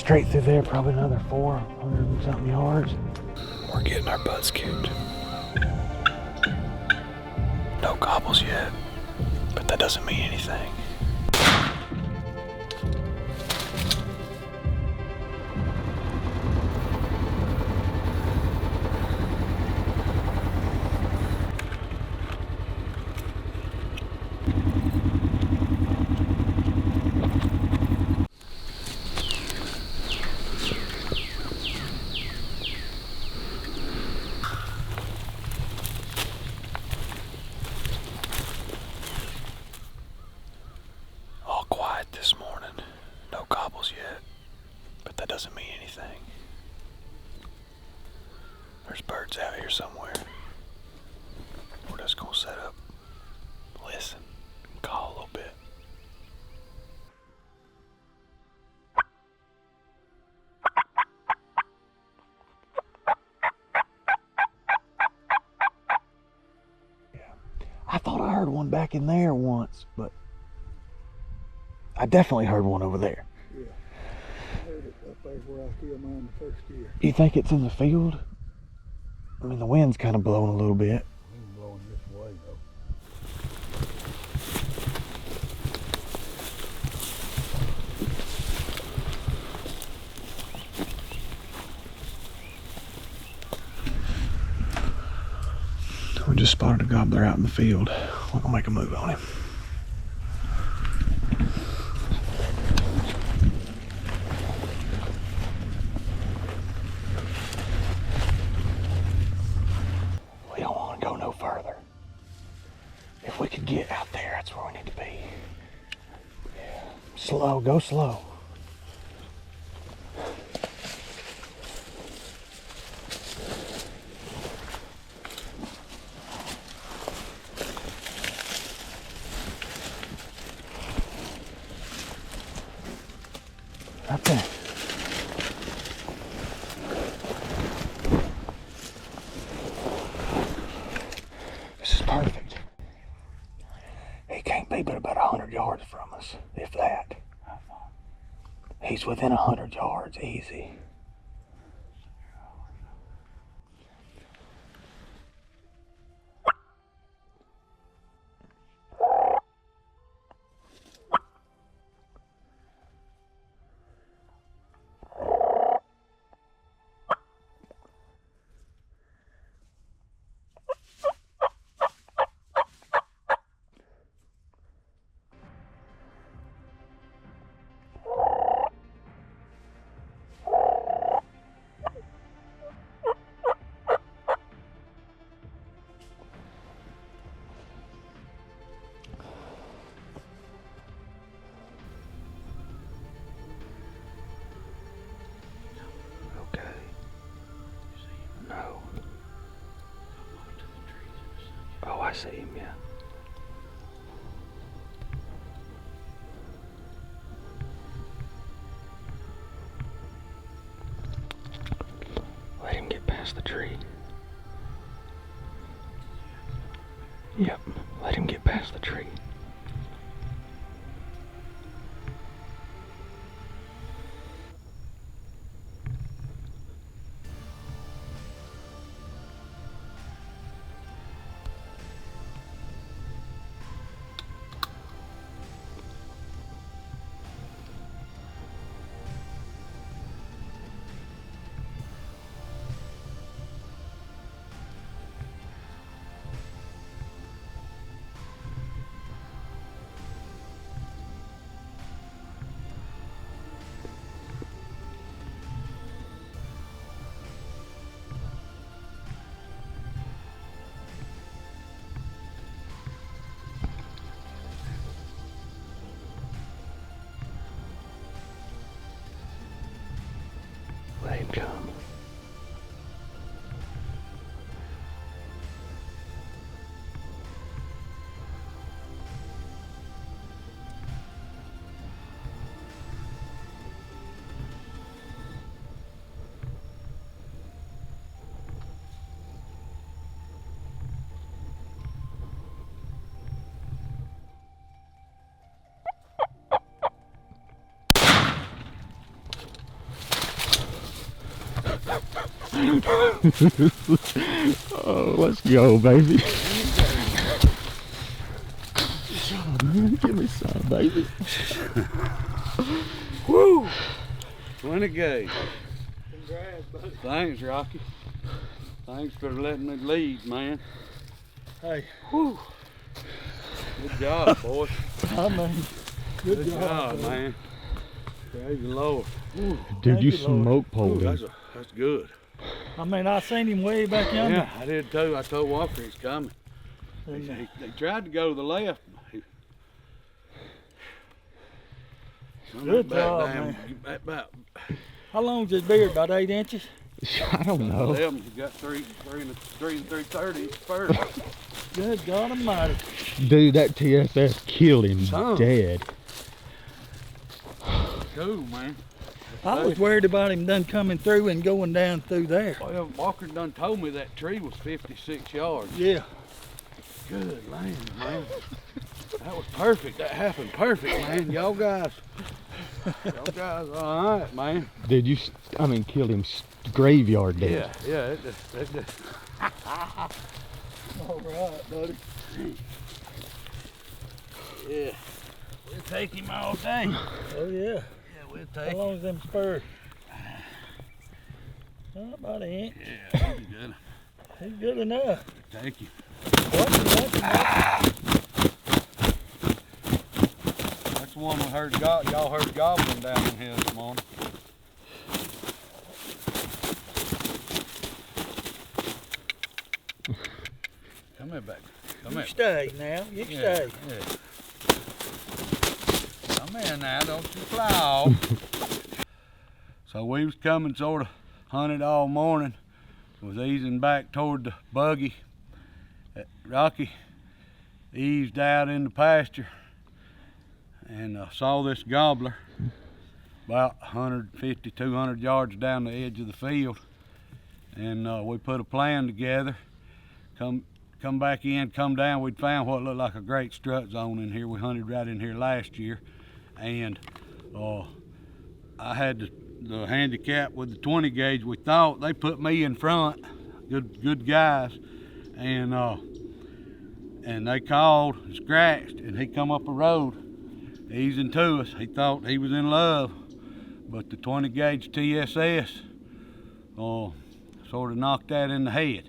straight through there, probably another 400 and something yards. We're getting our butts kicked. No gobbles yet, but that doesn't mean anything. This morning. No gobbles yet, but that doesn't mean anything. There's birds out here somewhere. We're just gonna set up, listen, and call a little bit. Yeah. I thought I heard one back in there once, but I definitely heard one over there. Yeah, I heard it up there where I killed mine the first year. You think it's in the field? I mean, the wind's kind of blowing a little bit. Wind's blowing this way though. We just spotted a gobbler out in the field. We're gonna make a move on him. We don't want to go no further. If we could get out there, that's where we need to be. Yeah. Slow, go slow. Right there. This is perfect. He can't be but about 100 yards from us, if that. He's within 100 yards, easy. No. Oh, I see him, yeah. Let him get past the tree. Yep, let him get past the tree. Let him come. Oh, let's go, baby. Man, give me some, baby. Woo! 20 gauge. Congrats, buddy. Thanks, Rocky. Thanks for letting me lead, man. Hey. Whew. Good job, boys. I mean, good job, man. Praise the Lord. Dude, Thank you you, Lord. smoke poled him. That's good. I mean, I seen him way back yonder. Yeah, I did too. I told Walker he's coming. And, He tried to go to the left. Good job, man. How long's his beard? About 8 inches? I don't know. He's got three and 3/30 first. Good God Almighty. Dude, that TSS killed him Son. dead. Cool, man. I was worried about him done coming through and going down through there. Well, Walker done told me that tree was 56 yards. Yeah. Good land, man. That was perfect. That happened perfect, man. Y'all guys all right, man. Dude, killed him graveyard dead. Yeah, it just. All right, buddy. Yeah. We'll take him all day. Oh, yeah. Yeah, we'll take How him. long's them spurs? About an inch. Yeah, he's good. He's good enough. Thank you. Watch him. That's the one we heard y'all heard gobbling down in here this morning. Come here, baby. Come You here. stay now. You stay. Yeah. Come in now, don't you fly off. So we was coming sort of hunted all morning. Was easing back toward the buggy. Rocky eased out in the pasture and saw this gobbler about 150, 200 yards down the edge of the field. And we put a plan together. Come back in, come down. We'd found what looked like a great strut zone in here. We hunted right in here last year. And I had the handicap with the 20 gauge. We thought they put me in front, good guys. And they called and scratched, and he come up a road easing to us. He thought he was in love, but the 20 gauge TSS sort of knocked that in the head.